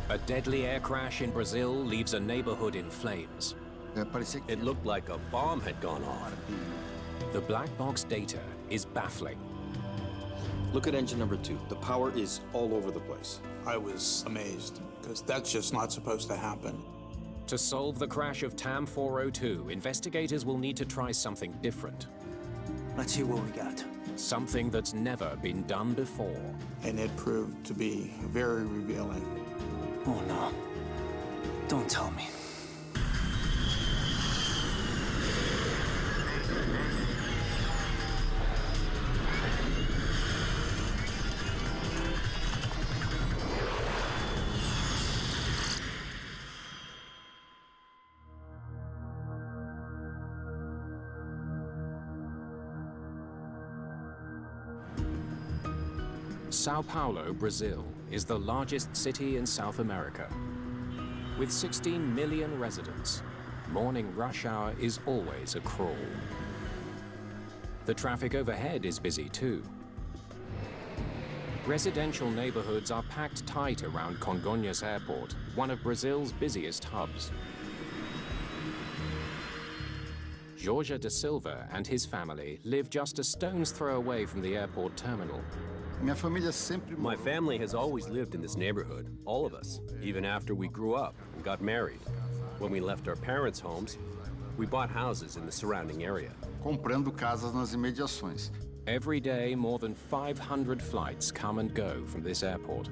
A deadly air crash in Brazil leaves a neighborhood in flames. It looked like a bomb had gone off. The black box data is baffling. Look at engine number 2. The power is all over the place. I was amazed, because that's just not supposed to happen. To solve the crash of TAM 402, investigators will need to try something different. Let's see what we got. Something that's never been done before. And it proved to be very revealing. Oh, no. Don't tell me. São Paulo, Brazil, is the largest city in South America. With 16 million residents, morning rush hour is always a crawl. The traffic overhead is busy too. Residential neighborhoods are packed tight around Congonhas Airport, one of Brazil's busiest hubs. Jorge da Silva and his family live just a stone's throw away from the airport terminal. My family has always lived in this neighborhood, all of us, even after we grew up and got married. When we left our parents' homes, we bought houses in the surrounding area. Comprando casas nas imediações. Every day, more than 500 flights come and go from this airport.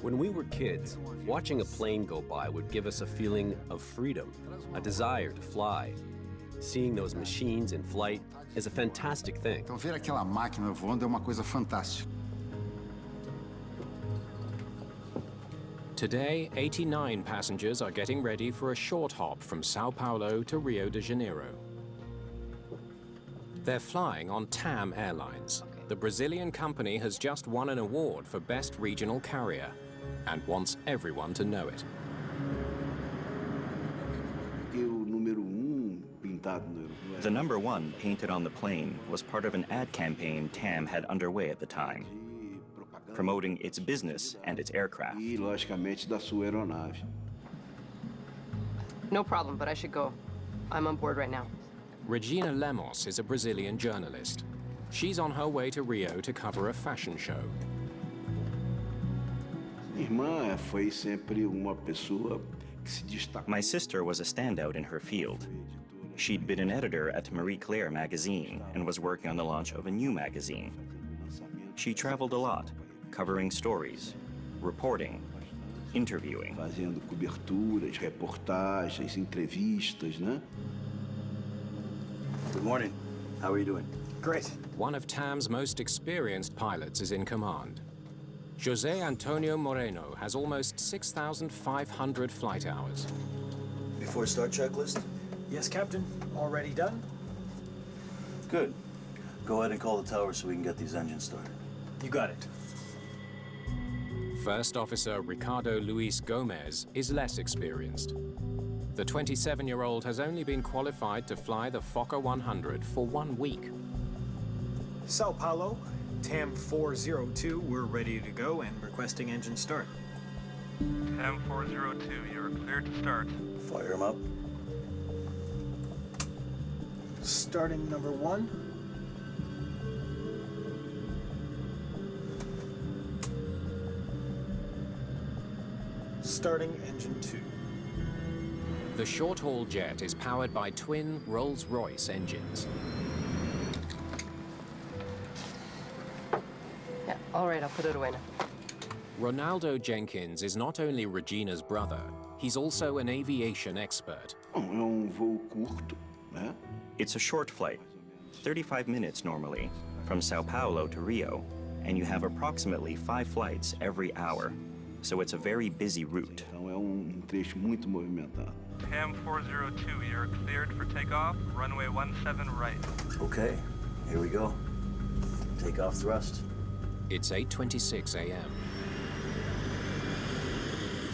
When we were kids, watching a plane go by would give us a feeling of freedom, a desire to fly. Seeing those machines in flight is a fantastic thing. Então ver aquela máquina voando é uma coisa fantástica. Today, 89 passengers are getting ready for a short hop from São Paulo to Rio de Janeiro. They're flying on TAM Airlines. The Brazilian company has just won an award for Best Regional Carrier and wants everyone to know it. The number 1 painted on the plane was part of an ad campaign TAM had underway at the time, promoting its business and its aircraft. No problem, but I should go. I'm on board right now. Regina Lemos is a Brazilian journalist. She's on her way to Rio to cover a fashion show. My sister was a standout in her field. She'd been an editor at Marie Claire magazine and was working on the launch of a new magazine. She traveled a lot, covering stories, reporting, interviewing. Fazendo coberturas, reportagens, entrevistas, né? Good morning. How are you doing? Great. One of TAM's most experienced pilots is in command. José Antonio Moreno has almost 6,500 flight hours. Before start checklist? Yes, Captain. Already done? Good. Go ahead and call the tower so we can get these engines started. You got it. First Officer Ricardo Luis Gomez is less experienced. The 27-year-old has only been qualified to fly the Fokker 100 for 1 week. Sao Paulo, TAM 402, we're ready to go and requesting engine start. TAM 402, you're cleared to start. Fire them up. Starting number 1. Starting engine 2. The short-haul jet is powered by twin Rolls-Royce engines. Yeah, all right, I'll put it away now. Ronaldo Jenkins is not only Regina's brother, he's also an aviation expert. It's a short flight, 35 minutes normally, from Sao Paulo to Rio, and you have approximately 5 flights every hour, so it's a very busy route. TAM 402, you're cleared for takeoff, runway 17 right. Okay, here we go. Takeoff thrust. It's 8:26 a.m.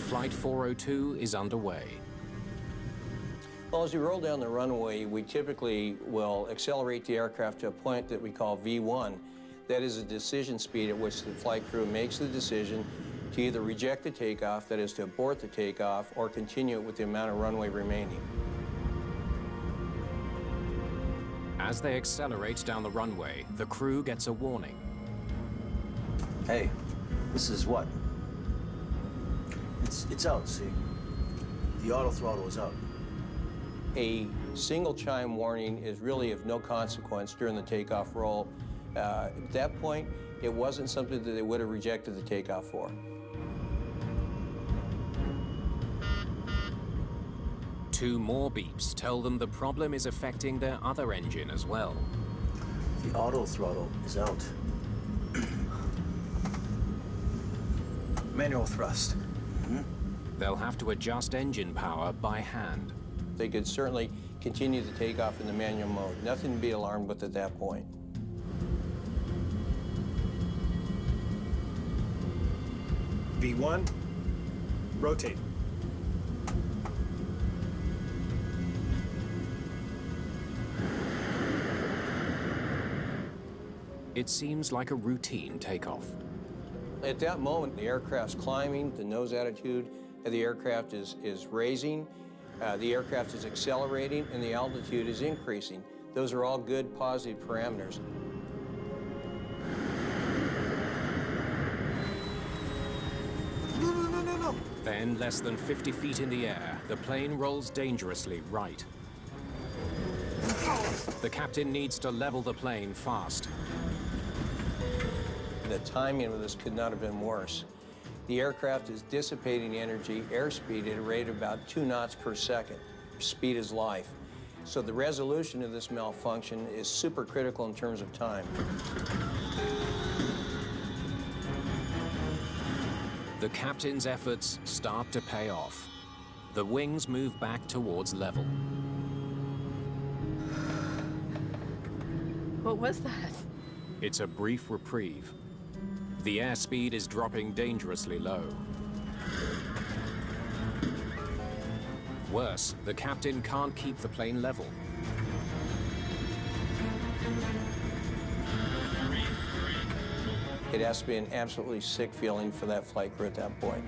Flight 402 is underway. Well, as we roll down the runway, we typically will accelerate the aircraft to a point that we call V1. That is a decision speed at which the flight crew makes the decision to either reject the takeoff, that is to abort the takeoff, or continue it with the amount of runway remaining. As they accelerate down the runway, the crew gets a warning. Hey, this is what? It's out, see? The auto throttle is out. A single chime warning is really of no consequence during the takeoff roll. At that point, it wasn't something that they would have rejected the takeoff for. Two more beeps tell them the problem is affecting their other engine as well. The auto throttle is out. Manual thrust. They'll have to adjust engine power by hand. They could certainly continue the takeoff in the manual mode. Nothing to be alarmed with at that point. V1, rotate. It seems like a routine takeoff. At that moment, the aircraft's climbing, the nose attitude of the aircraft is raising, the aircraft is accelerating, and the altitude is increasing. Those are all good, positive parameters. No. Then, less than 50 feet in the air, the plane rolls dangerously right. The captain needs to level the plane fast. The timing of this could not have been worse. The aircraft is dissipating energy, airspeed, at a rate of about 2 knots per second. Speed is life. So the resolution of this malfunction is super critical in terms of time. The captain's efforts start to pay off. The wings move back towards level. What was that? It's a brief reprieve. The airspeed is dropping dangerously low. Worse, the captain can't keep the plane level. It has to be an absolutely sick feeling for that flight crew at that point.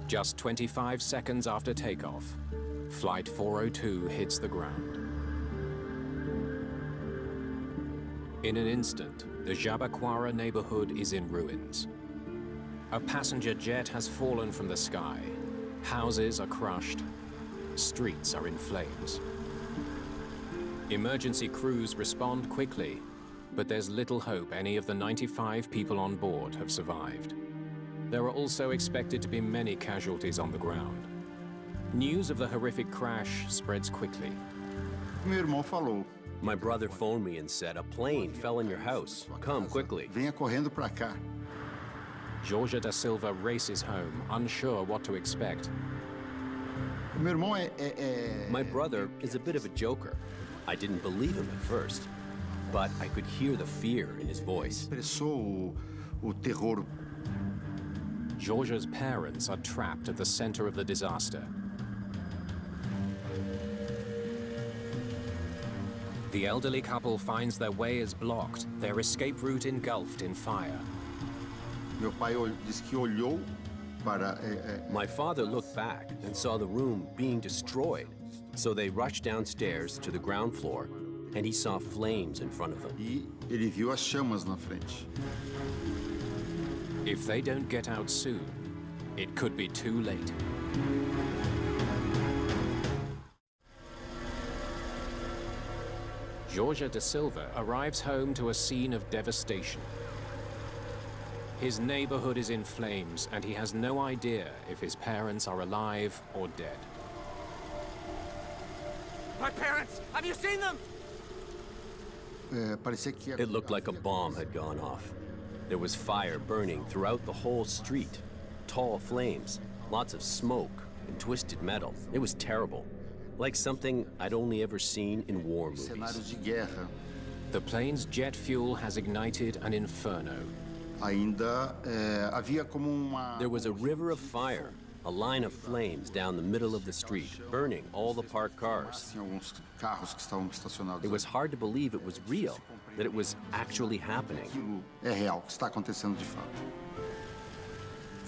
Just 25 seconds after takeoff, Flight 402 hits the ground. In an instant, the Jabaquara neighborhood is in ruins. A passenger jet has fallen from the sky. Houses are crushed. Streets are in flames. Emergency crews respond quickly, but there's little hope any of the 95 people on board have survived. There are also expected to be many casualties on the ground. News of the horrific crash spreads quickly. Meu irmão falou. My brother phoned me and said, a plane fell in your house. Come quickly. Venha correndo pra cá. Jorge da Silva races home, unsure what to expect. Meu irmão My brother is a bit of a joker. I didn't believe him at first, but I could hear the fear in his voice. Expressou o terror. Jorge's parents are trapped at the center of the disaster. The elderly couple finds their way is blocked, their escape route engulfed in fire. Meu pai disse que olhou para. My father looked back and saw the room being destroyed. So they rushed downstairs to the ground floor, and he saw flames in front of them. E ele viu as chamas na frente. If they don't get out soon, it could be too late. Jorge da Silva arrives home to a scene of devastation. His neighborhood is in flames, and he has no idea if his parents are alive or dead. My parents! Have you seen them? It looked like a bomb had gone off. There was fire burning throughout the whole street. Tall flames, lots of smoke, and twisted metal. It was terrible. Like something I'd only ever seen in war movies. Cenários de guerra. The plane's jet fuel has ignited an inferno. Ainda havia como uma. There was a river of fire, a line of flames down the middle of the street, burning all the parked cars. It was hard to believe it was real, that it was actually happening. The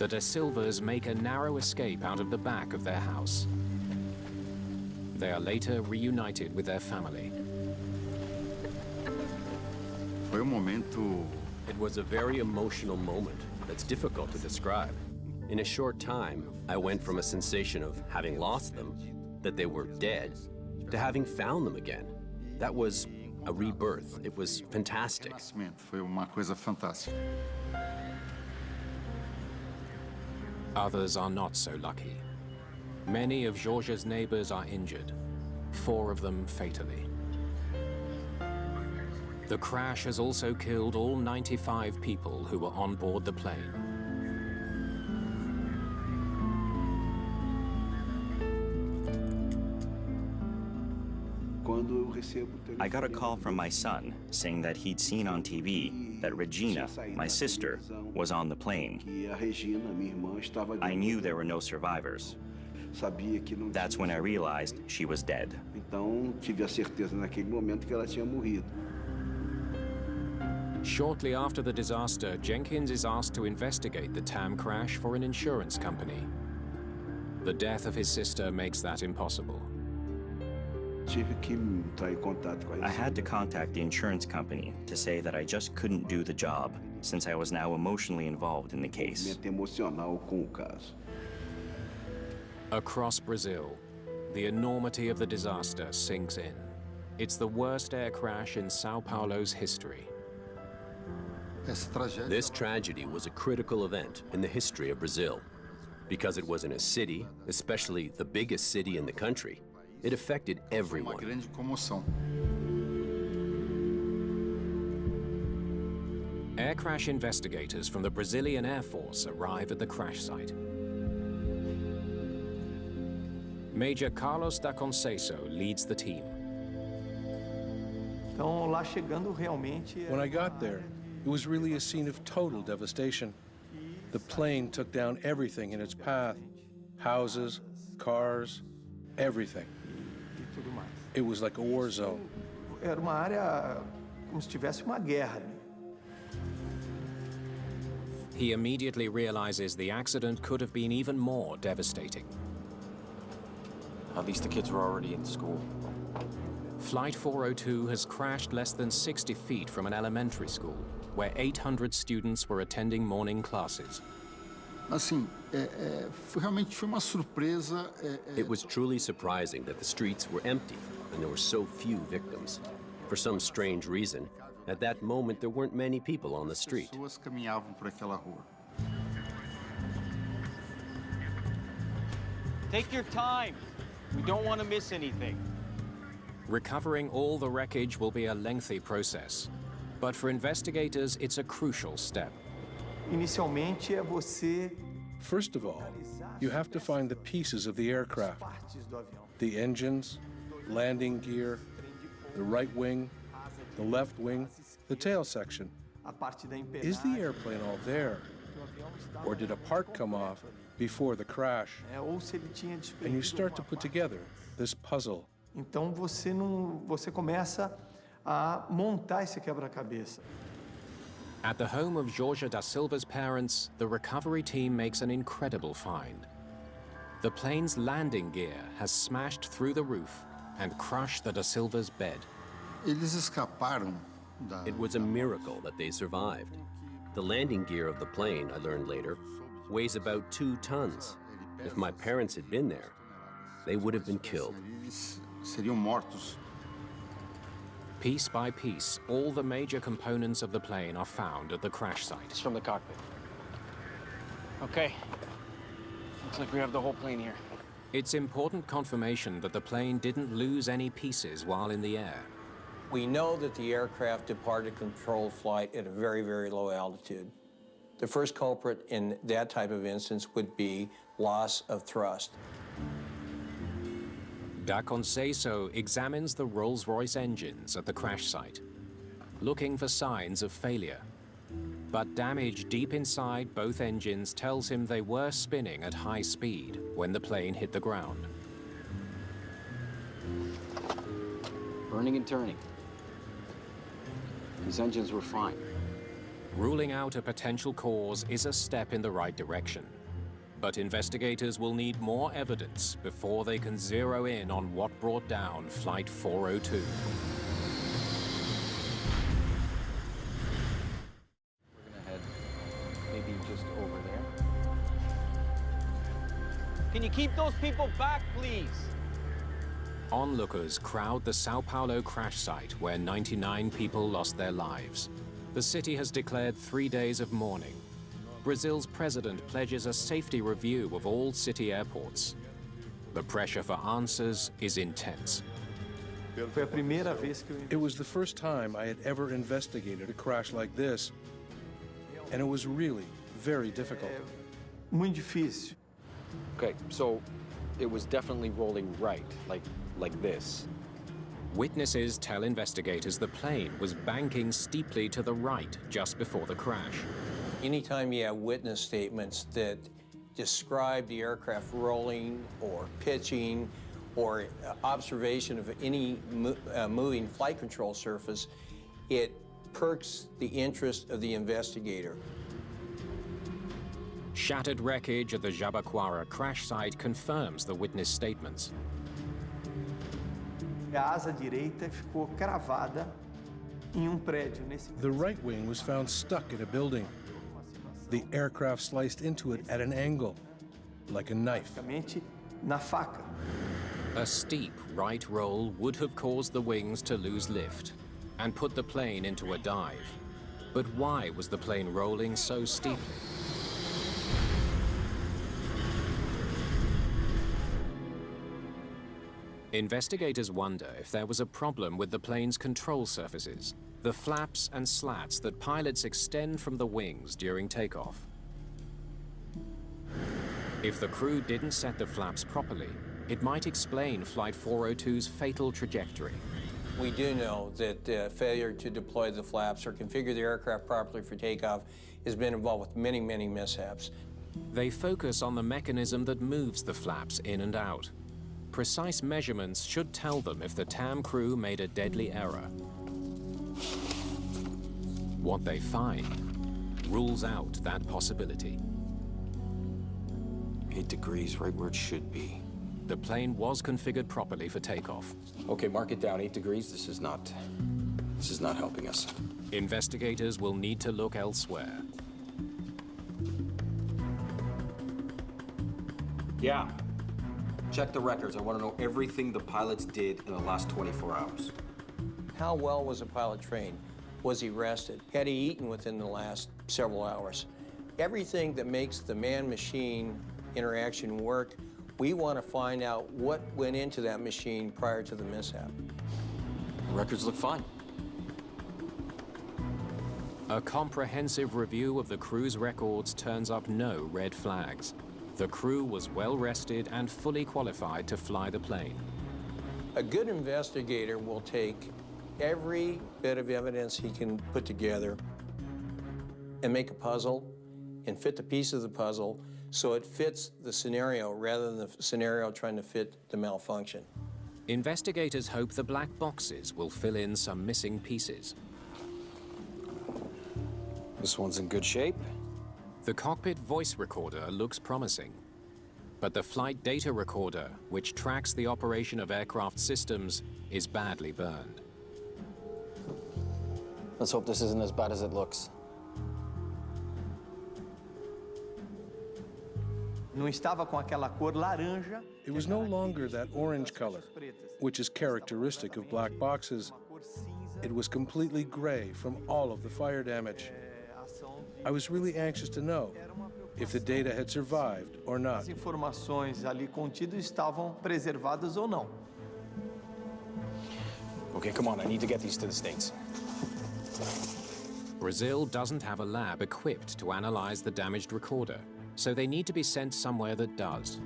Da Silvas make a narrow escape out of the back of their house. They are later reunited with their family. It was a very emotional moment that's difficult to describe. In a short time, I went from a sensation of having lost them, that they were dead, to having found them again. That was a rebirth. It was fantastic. Others are not so lucky. Many of Georgia's neighbors are injured, 4 of them fatally. The crash has also killed all 95 people who were on board the plane. I got a call from my son saying that he'd seen on TV that Regina, my sister, was on the plane. I knew there were no survivors. That's when I realized she was dead. Shortly after the disaster, Jenkins is asked to investigate the TAM crash for an insurance company. The death of his sister makes that impossible. I had to contact the insurance company to say that I just couldn't do the job since I was now emotionally involved in the case. Across Brazil, the enormity of the disaster sinks in. It's the worst air crash in São Paulo's history. This tragedy was a critical event in the history of Brazil. Because it was in a city, especially the biggest city in the country, it affected everyone. Air crash investigators from the Brazilian Air Force arrive at the crash site. Major Carlos da Conceição leads the team. When I got there, it was really a scene of total devastation. The plane took down everything in its path. Houses, cars, everything. It was like a war zone. He immediately realizes the accident could have been even more devastating. At least the kids were already in school. Flight 402 has crashed less than 60 feet from an elementary school, where 800 students were attending morning classes. It was truly surprising that the streets were empty and there were so few victims. For some strange reason, at that moment there weren't many people on the street. Take your time. We don't want to miss anything. Recovering all the wreckage will be a lengthy process, but for investigators, it's a crucial step. First of all, you have to find the pieces of the aircraft. The engines, landing gear, the right wing, the left wing, the tail section. Is the airplane all there? Or did a part come off before the crash? And you start to put together this puzzle. Então você começa a montar esse quebra-cabeça. At the home of Jorge da Silva's parents, the recovery team makes an incredible find. The plane's landing gear has smashed through the roof and crushed the da Silva's bed. It was a miracle that they survived. The landing gear of the plane, I learned later, weighs about 2 tons. If my parents had been there, they would have been killed. Piece by piece, all the major components of the plane are found at the crash site. It's from the cockpit. Okay. Looks like we have the whole plane here. It's important confirmation that the plane didn't lose any pieces while in the air. We know that the aircraft departed controlled flight at a very, very low altitude. The first culprit in that type of instance would be loss of thrust. Da Conceição examines the Rolls-Royce engines at the crash site, looking for signs of failure. But damage deep inside both engines tells him they were spinning at high speed when the plane hit the ground. Burning and turning. These engines were fine. Ruling out a potential cause is a step in the right direction. But investigators will need more evidence before they can zero in on what brought down Flight 402. We're gonna head maybe just over there. Can you keep those people back, please? Onlookers crowd the São Paulo crash site where 99 people lost their lives. The city has declared 3 days of mourning. Brazil's president pledges a safety review of all city airports. The pressure for answers is intense. It was the first time I had ever investigated a crash like this, and it was really very difficult. Muito difícil. Okay, so it was definitely rolling right, like this. Witnesses tell investigators the plane was banking steeply to the right just before the crash. Anytime you have witness statements that describe the aircraft rolling or pitching or observation of any moving flight control surface, it perks the interest of the investigator. Shattered wreckage at the Jabaquara crash site confirms the witness statements. A asa direita ficou cravada em prédio. The right wing was found stuck in a building. The aircraft sliced into it at an angle, like a knife. Na faca. A steep right roll would have caused the wings to lose lift and put the plane into a dive. But why was the plane rolling so steeply? Investigators wonder if there was a problem with the plane's control surfaces, the flaps and slats that pilots extend from the wings during takeoff. If the crew didn't set the flaps properly, it might explain Flight 402's fatal trajectory. We do know that failure to deploy the flaps or configure the aircraft properly for takeoff has been involved with many, many mishaps. They focus on the mechanism that moves the flaps in and out. Precise measurements should tell them if the TAM crew made a deadly error. What they find rules out that possibility. 8 degrees, right where it should be. The plane was configured properly for takeoff. Okay, mark it down, 8 degrees. This is not helping us. Investigators will need to look elsewhere. Yeah. Check the records. I want to know everything the pilots did in the last 24 hours. How well was a pilot trained? Was he rested? Had he eaten within the last several hours? Everything that makes the man-machine interaction work, we want to find out what went into that machine prior to the mishap. The records look fine. A comprehensive review of the crew's records turns up no red flags. The crew was well rested and fully qualified to fly the plane. A good investigator will take every bit of evidence he can put together and make a puzzle and fit the piece of the puzzle so it fits the scenario rather than the scenario trying to fit the malfunction. Investigators hope the black boxes will fill in some missing pieces. This one's in good shape. The cockpit voice recorder looks promising, but the flight data recorder, which tracks the operation of aircraft systems, is badly burned. Let's hope this isn't as bad as it looks. Não estava com aquela cor laranja. It was no longer that orange color, which is characteristic of black boxes. It was completely gray from all of the fire damage. I was really anxious to know if the data had survived or not. As informações ali contidas estavam preservadas ou não. Okay, come on, I need to get these to the States. Brazil doesn't have a lab equipped to analyze the damaged recorder, so they need to be sent somewhere that does.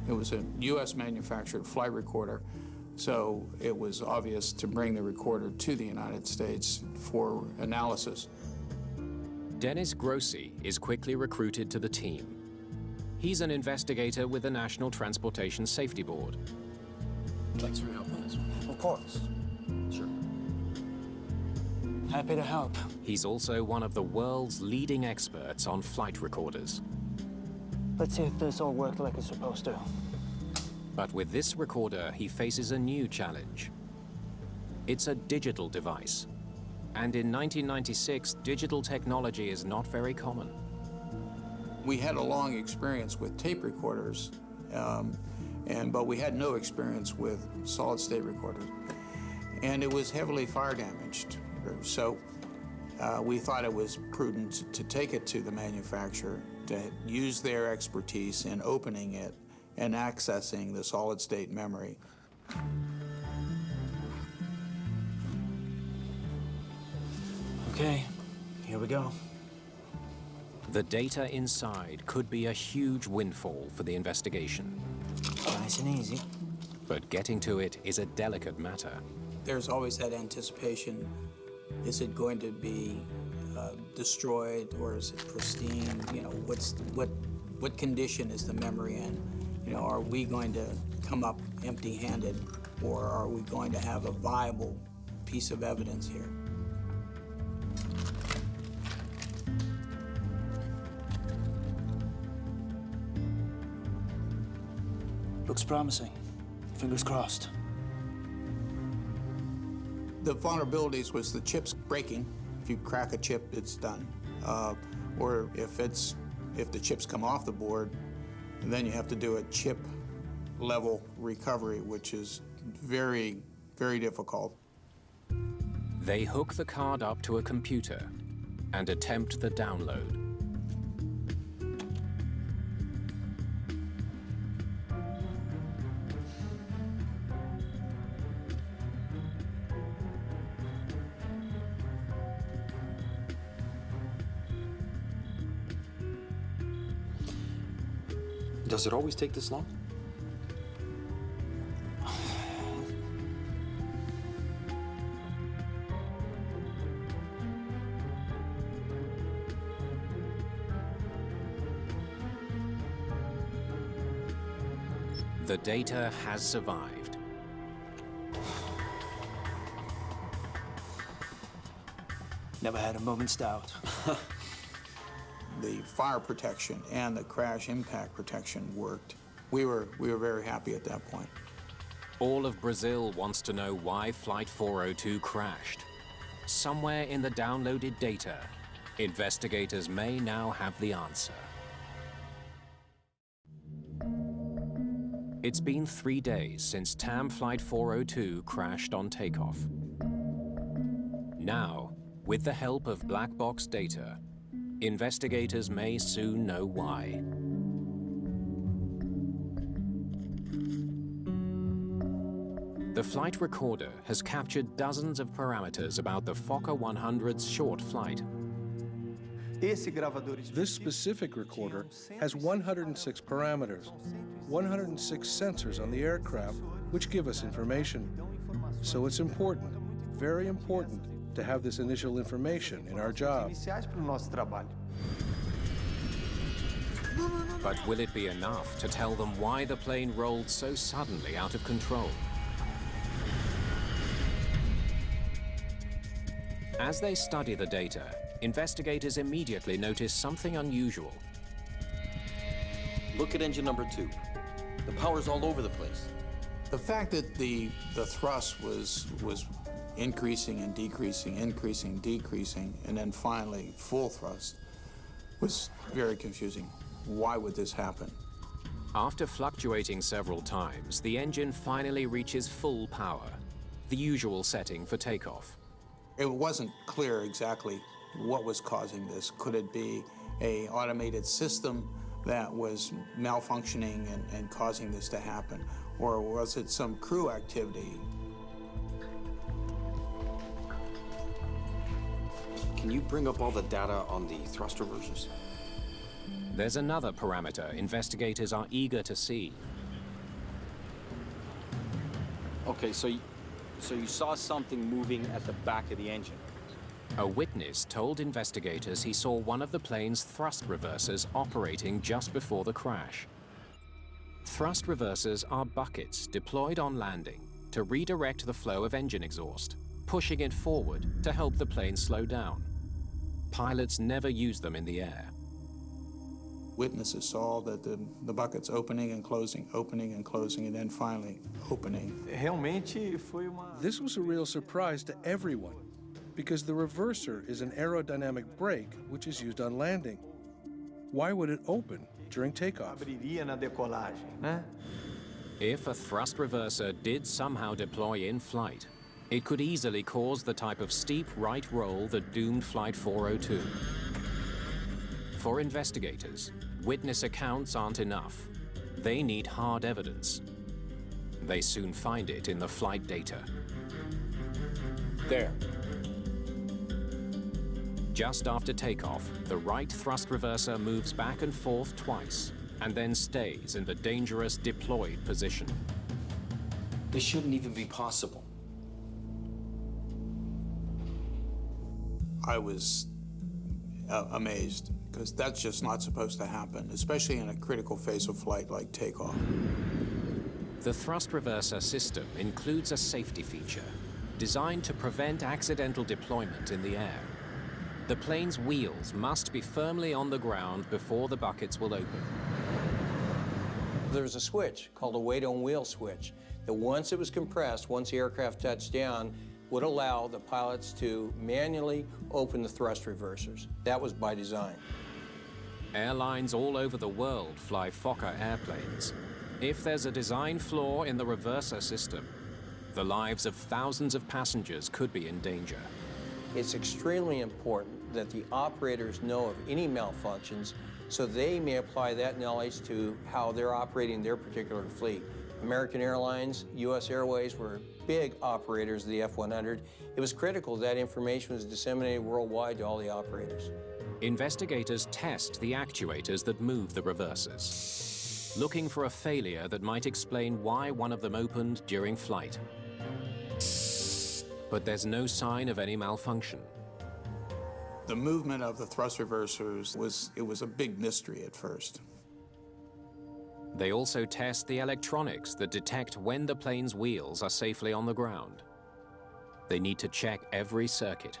It was a U.S. manufactured flight recorder, so it was obvious to bring the recorder to the United States for analysis. Dennis Grossi is quickly recruited to the team. He's an investigator with the National Transportation Safety Board. Thanks for your help on this one. Of course. Sure. Happy to help. He's also one of the world's leading experts on flight recorders. Let's see if this all worked like it's supposed to. But with this recorder, he faces a new challenge. It's a digital device. And in 1996, digital technology is not very common. We had a long experience with tape recorders, but we had no experience with solid-state recorders. And it was heavily fire damaged. So we thought it was prudent to take it to the manufacturer to use their expertise in opening it and accessing the solid-state memory. Okay, here we go. The data inside could be a huge windfall for the investigation. Nice and easy. But getting to it is a delicate matter. There's always that anticipation. Is it going to be destroyed, or is it pristine? You know, what condition is the memory in? You know, are we going to come up empty-handed, or are we going to have a viable piece of evidence here? Looks promising. Fingers crossed. The vulnerabilities was the chips breaking. If you crack a chip, it's done. Or if the chips come off the board, then you have to do a chip level recovery, which is very, very difficult. They hook the card up to a computer and attempt the download. Does it always take this long? The data has survived. Never had a moment's doubt. The fire protection and the crash impact protection worked. We were very happy at that point. All of Brazil wants to know why Flight 402 crashed. Somewhere in the downloaded data, investigators may now have the answer. It's been 3 days since TAM Flight 402 crashed on takeoff. Now, with the help of black box data, investigators may soon know why. The flight recorder has captured dozens of parameters about the Fokker 100's short flight. This specific recorder has 106 parameters, 106 sensors on the aircraft, which give us information. So it's important, very important, to have this initial information in our job. But will it be enough to tell them why the plane rolled so suddenly out of control? As they study the data, investigators immediately notice something unusual. Look at engine number 2. The power's all over the place. The fact that the thrust was increasing and decreasing, increasing, decreasing, and then finally full thrust was very confusing. Why would this happen? After fluctuating several times, the engine finally reaches full power, the usual setting for takeoff. It wasn't clear exactly what was causing this. Could it be an automated system that was malfunctioning and causing this to happen? Or was it some crew activity? Can you bring up all the data on the thrust reversers? There's another parameter investigators are eager to see. Okay, so you saw something moving at the back of the engine. A witness told investigators he saw one of the plane's thrust reversers operating just before the crash. Thrust reversers are buckets deployed on landing to redirect the flow of engine exhaust, pushing it forward to help the plane slow down. Pilots never use them in the air. Witnesses saw that the buckets opening and closing, and then finally opening. This was a real surprise to everyone, because the reverser is an aerodynamic brake which is used on landing. Why would it open during takeoff? If a thrust reverser did somehow deploy in flight, it could easily cause the type of steep right roll that doomed Flight 402. For investigators, witness accounts aren't enough. They need hard evidence. They soon find it in the flight data. There. Just after takeoff, the right thrust reverser moves back and forth twice and then stays in the dangerous deployed position. This shouldn't even be possible. I was amazed, because that's just not supposed to happen, especially in a critical phase of flight like takeoff. The thrust reverser system includes a safety feature designed to prevent accidental deployment in the air. The plane's wheels must be firmly on the ground before the buckets will open. There's a switch called a weight on wheel switch that once it was compressed, once the aircraft touched down, would allow the pilots to manually open the thrust reversers. That was by design. Airlines all over the world fly Fokker airplanes. If there's a design flaw in the reverser system, the lives of thousands of passengers could be in danger. It's extremely important that the operators know of any malfunctions so they may apply that knowledge to how they're operating their particular fleet. American Airlines, U.S. Airways were big operators of the F-100. It was critical that information was disseminated worldwide to all the operators. Investigators test the actuators that move the reversers, looking for a failure that might explain why one of them opened during flight. But there's no sign of any malfunction. The movement of the thrust reversers was a big mystery at first. They also test the electronics that detect when the plane's wheels are safely on the ground. They need to check every circuit.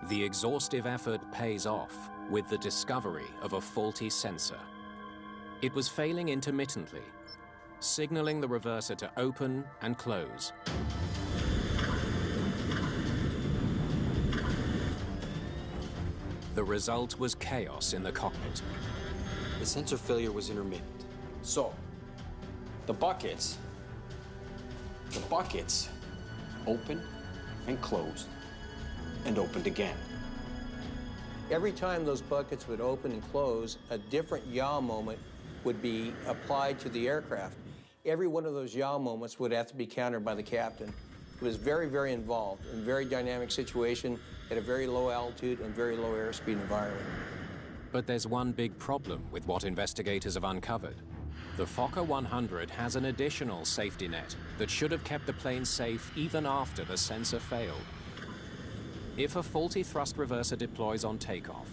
The exhaustive effort pays off with the discovery of a faulty sensor. It was failing intermittently, signaling the reverser to open and close. The result was chaos in the cockpit. The sensor failure was intermittent. So, the buckets opened and closed and opened again. Every time those buckets would open and close, a different yaw moment would be applied to the aircraft. Every one of those yaw moments would have to be countered by the captain. It was very, very involved and very dynamic situation at a very low altitude and very low airspeed environment. But there's one big problem with what investigators have uncovered. The Fokker 100 has an additional safety net that should have kept the plane safe even after the sensor failed. If a faulty thrust reverser deploys on takeoff,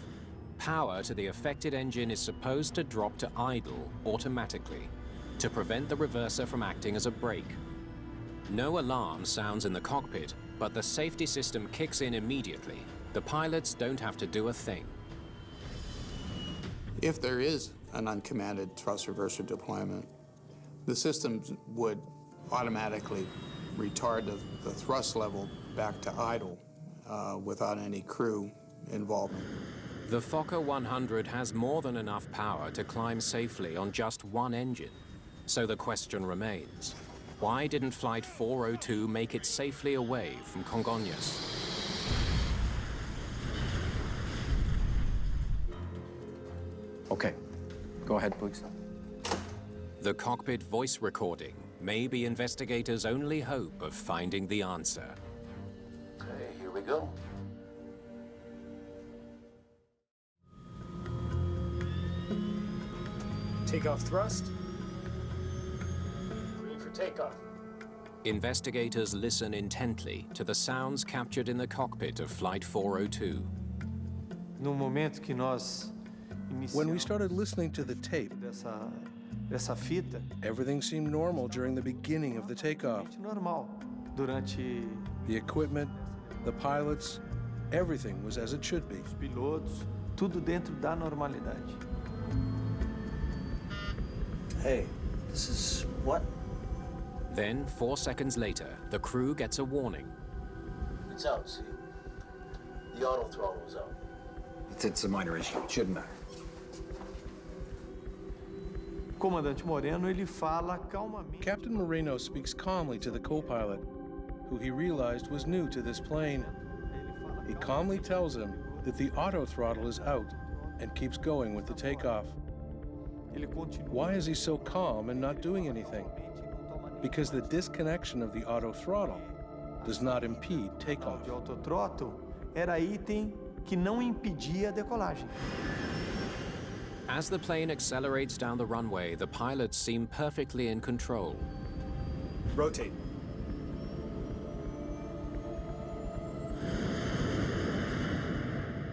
power to the affected engine is supposed to drop to idle automatically to prevent the reverser from acting as a brake. No alarm sounds in the cockpit, but the safety system kicks in immediately. The pilots don't have to do a thing. If there is an uncommanded thrust reverser deployment, the system would automatically retard the thrust level back to idle without any crew involvement. The Fokker 100 has more than enough power to climb safely on just one engine. So the question remains, why didn't Flight 402 make it safely away from Congonhas? Okay, go ahead, please. The cockpit voice recording may be investigators' only hope of finding the answer. Okay, here we go. Takeoff thrust. Green for takeoff. Investigators listen intently to the sounds captured in the cockpit of Flight 402. No momento que nós When we started listening to the tape, dessa fita, everything seemed normal during the beginning of the takeoff. normal. Durante The equipment, the pilots, everything was as it should be. os pilotos, tudo dentro da normalidade. Hey, this is what? Then, 4 seconds later, the crew gets a warning. It's out, see? The auto throttle was out. It's a minor issue. It shouldn't matter. Comandante Moreno, ele fala calmamente. Captain Moreno speaks calmly to the co-pilot, who he realized was new to this plane. He calmly tells him that the auto throttle is out and keeps going with the takeoff. Why is he so calm and not doing anything? Because the disconnection of the auto throttle does not impede takeoff. O autothrottle era item que não impedia a decolagem. As the plane accelerates down the runway, the pilots seem perfectly in control. Rotate.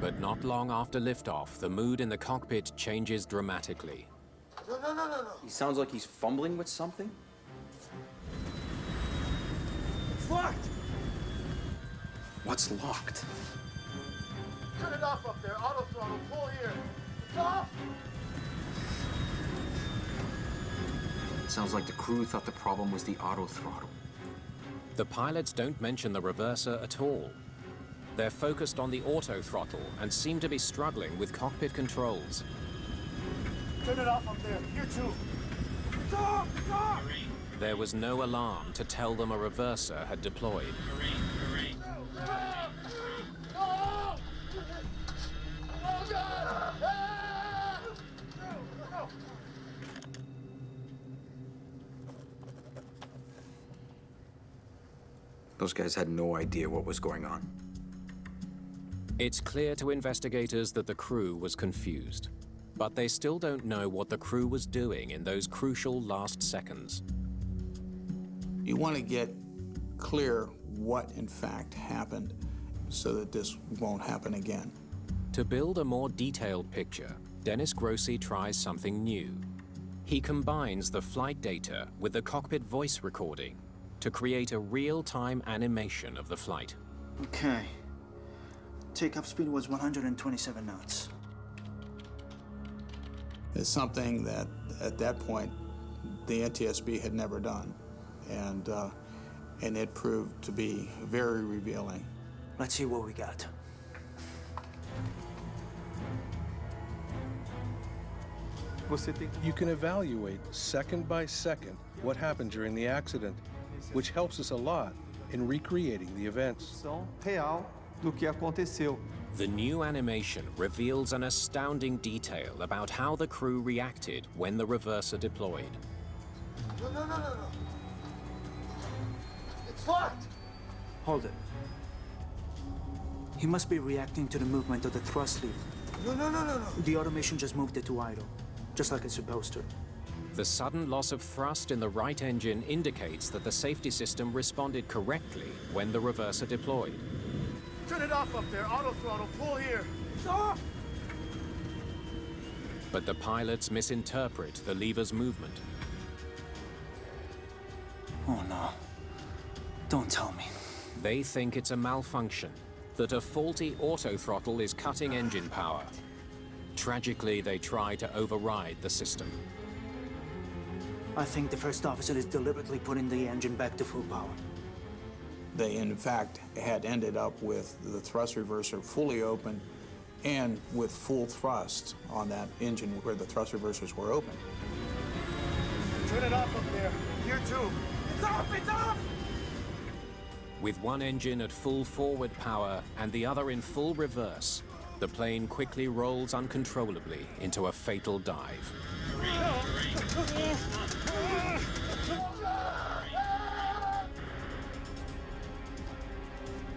But not long after liftoff, the mood in the cockpit changes dramatically. No. He sounds like he's fumbling with something. It's locked! What's locked? Turn it off up there. Auto throttle. Pull here. It's off. It sounds like the crew thought the problem was the auto throttle. The pilots don't mention the reverser at all. They're focused on the auto throttle and seem to be struggling with cockpit controls. Turn it off up there. You too. It's off. It's off. There was no alarm to tell them a reverser had deployed. Those guys had no idea what was going on. It's clear to investigators that the crew was confused, but they still don't know what the crew was doing in those crucial last seconds. You want to get clear what in fact happened so that this won't happen again. To build a more detailed picture, Dennis Grossi tries something new. He combines the flight data with the cockpit voice recording to create a real-time animation of the flight. Okay. Takeoff speed was 127 knots. It's something that, at that point, the NTSB had never done, and it proved to be very revealing. Let's see what we got. You can evaluate second by second what happened during the accident, which helps us a lot in recreating the events. Real do que aconteceu. The new animation reveals an astounding detail about how the crew reacted when the reverser deployed. No. It's locked. Hold it. He must be reacting to the movement of the thrust lever. No. The automation just moved it to idle, just like it's supposed to. The sudden loss of thrust in the right engine indicates that the safety system responded correctly when the reverser deployed. Turn it off up there. Auto throttle. Pull here. It's off. But the pilots misinterpret the lever's movement. Oh no. Don't tell me. They think it's a malfunction, that a faulty auto throttle is cutting engine power. Tragically, they try to override the system. I think the first officer is deliberately putting the engine back to full power. They, in fact, had ended up with the thrust reverser fully open and with full thrust on that engine where the thrust reversers were open. Turn it off up there. You too. It's off. It's off. With one engine at full forward power and the other in full reverse, the plane quickly rolls uncontrollably into a fatal dive.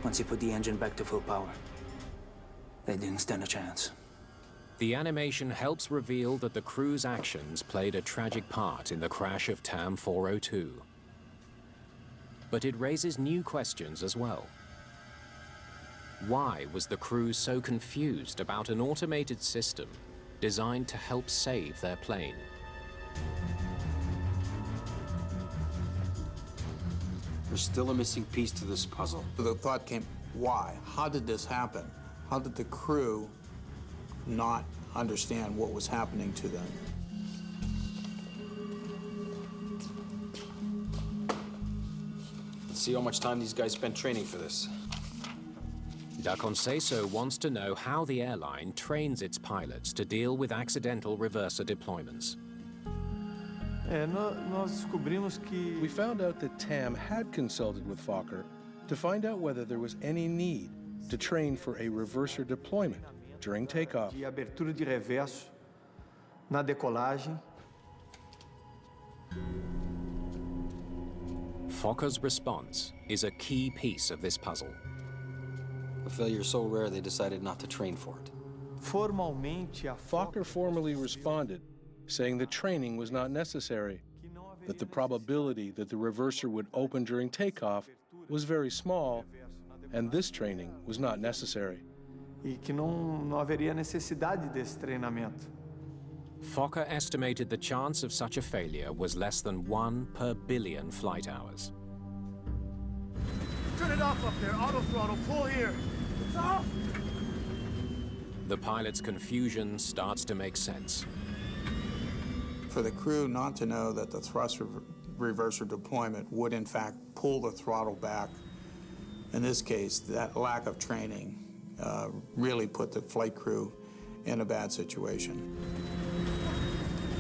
Once he put the engine back to full power, they didn't stand a chance. The animation helps reveal that the crew's actions played a tragic part in the crash of TAM 402. but it raises new questions as well. Why was the crew so confused about an automated system designed to help save their plane? There's still a missing piece to this puzzle. The thought came, why? How did this happen? How did the crew not understand what was happening to them? Let's see how much time these guys spent training for this. Da Conceso wants to know how the airline trains its pilots to deal with accidental reverser deployments. We found out that TAM had consulted with Fokker to find out whether there was any need to train for a reverser deployment during takeoff. De abertura de reverso na decolagem. Fokker's response is a key piece of this puzzle. A failure so rare they decided not to train for it. Fokker formally responded, saying the training was not necessary, that the probability that the reverser would open during takeoff was very small, and this training was not necessary. E que não haveria necessidade desse treinamento. Fokker estimated the chance of such a failure was less than 1 per billion flight hours. Turn it off up there. Auto throttle. Pull here. It's off. The pilot's confusion starts to make sense. For the crew not to know that the thrust reverser deployment would in fact pull the throttle back, in this case, that lack of training really put the flight crew in a bad situation.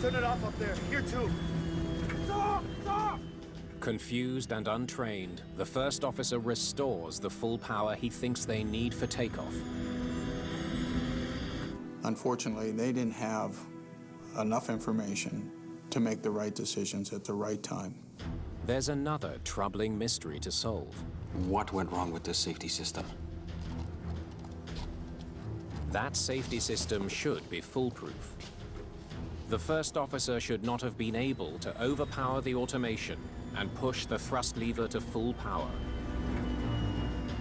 Turn it off up there. Here too. It's off! It's off! Confused and untrained, the first officer restores the full power he thinks they need for takeoff. Unfortunately, they didn't have enough information to make the right decisions at the right time. There's another troubling mystery to solve. What went wrong with this safety system? That safety system should be foolproof. The first officer should not have been able to overpower the automation and push the thrust lever to full power.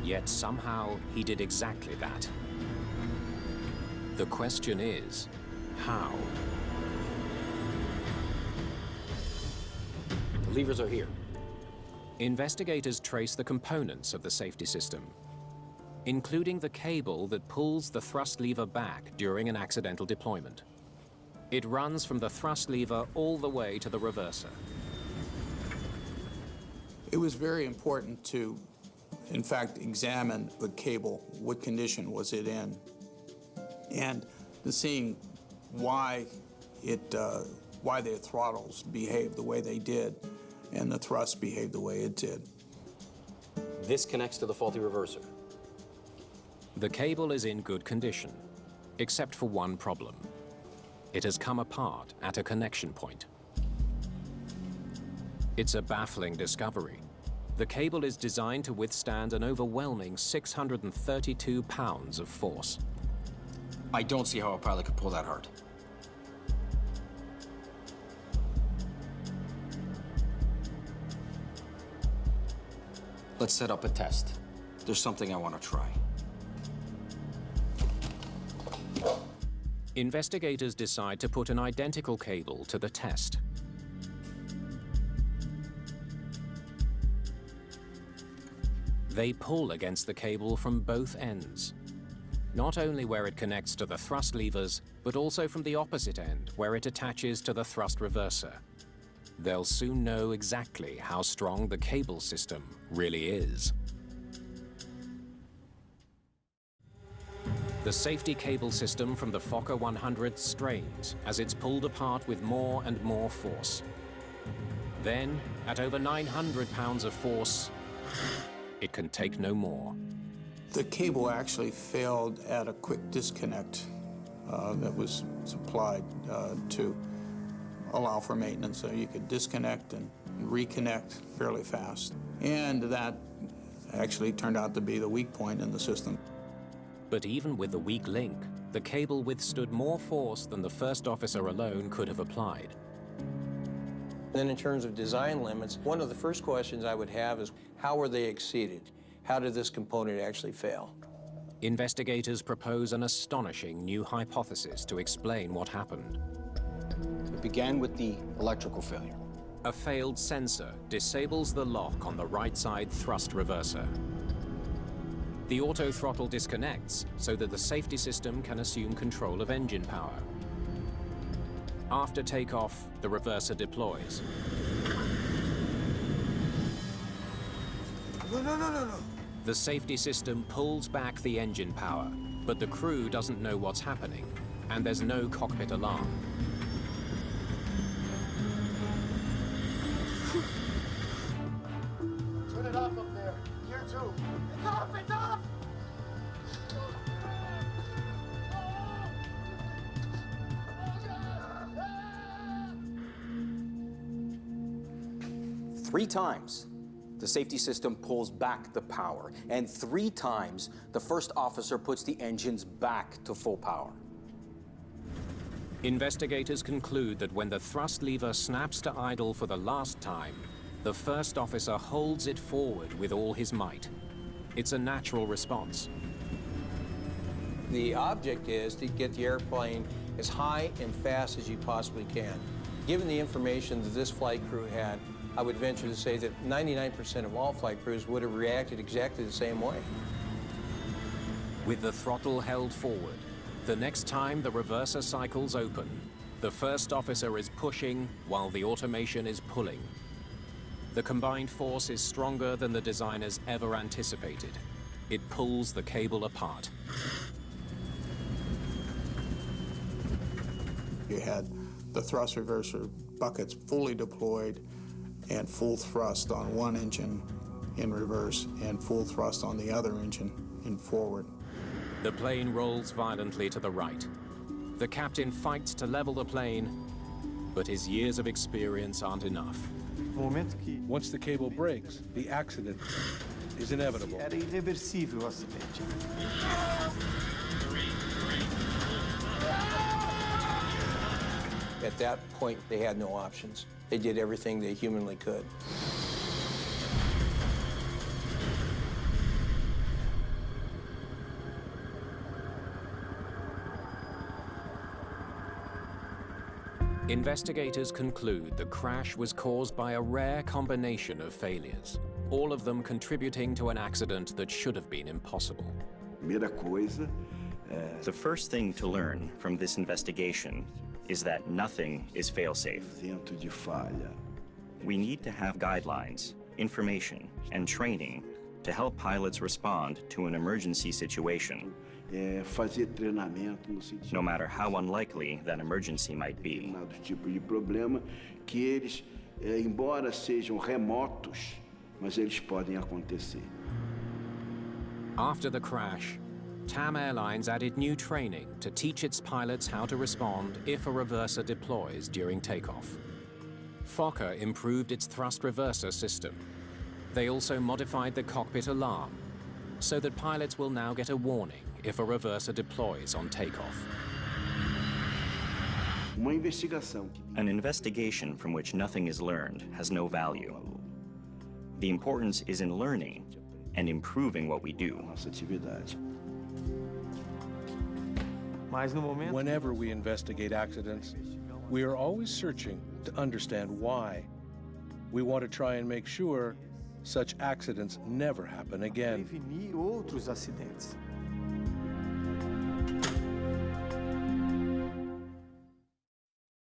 Yet somehow he did exactly that. The question is, how? The levers are here. Investigators trace the components of the safety system, including the cable that pulls the thrust lever back during an accidental deployment. It runs from the thrust lever all the way to the reverser. It was very important to, in fact, examine the cable. What condition was it in? And seeing why their throttles behaved the way they did and the thrust behaved the way it did. This connects to the faulty reverser. The cable is in good condition, except for one problem. It has come apart at a connection point. It's a baffling discovery. The cable is designed to withstand an overwhelming 632 pounds of force. I don't see how a pilot could pull that hard. Let's set up a test. There's something I want to try. Investigators decide to put an identical cable to the test. They pull against the cable from both ends, not only where it connects to the thrust levers, but also from the opposite end, where it attaches to the thrust reverser. They'll soon know exactly how strong the cable system really is. The safety cable system from the Fokker 100 strains as it's pulled apart with more and more force. Then, at over 900 pounds of force, it can take no more. The cable actually failed at a quick disconnect that was supplied to allow for maintenance, so you could disconnect and reconnect fairly fast. And that actually turned out to be the weak point in the system. But even with the weak link, the cable withstood more force than the first officer alone could have applied. Then in terms of design limits, one of the first questions I would have is, how were they exceeded? How did this component actually fail? Investigators propose an astonishing new hypothesis to explain what happened. It began with the electrical failure. A failed sensor disables the lock on the right side thrust reverser. The auto throttle disconnects so that the safety system can assume control of engine power. After takeoff, the reverser deploys. No. The safety system pulls back the engine power, but the crew doesn't know what's happening, and there's no cockpit alarm. Turn it off up there. Gear 2. It's off! It's off! Three times, the safety system pulls back the power, and 3 times, the first officer puts the engines back to full power. Investigators conclude that when the thrust lever snaps to idle for the last time, the first officer holds it forward with all his might. It's a natural response. The object is to get the airplane as high and fast as you possibly can. Given the information that this flight crew had, I would venture to say that 99% of all flight crews would have reacted exactly the same way. With the throttle held forward, the next time the reverser cycles open, the first officer is pushing while the automation is pulling. The combined force is stronger than the designers ever anticipated. It pulls the cable apart. You had the thrust reverser buckets fully deployed and full thrust on one engine in reverse and full thrust on the other engine in forward. The plane rolls violently to the right. The captain fights to level the plane, but his years of experience aren't enough. Once the cable breaks, the accident is inevitable. Era irreversível o acidente. At that point, they had no options. They did everything they humanly could. Investigators conclude the crash was caused by a rare combination of failures, all of them contributing to an accident that should have been impossible. The first thing to learn from this investigation is that nothing is fail-safe. We need to have guidelines, information, and training to help pilots respond to an emergency situation, no matter how unlikely that emergency might be. Embora sejam remotos, mas eles podem acontecer. After the crash, TAM Airlines added new training to teach its pilots how to respond if a reverser deploys during takeoff. Fokker improved its thrust reverser system. They also modified the cockpit alarm so that pilots will now get a warning if a reverser deploys on takeoff. An investigation from which nothing is learned has no value. The importance is in learning and improving what we do. Whenever we investigate accidents, we are always searching to understand why. We want to try and make sure such accidents never happen again. Prevenir outros acidentes.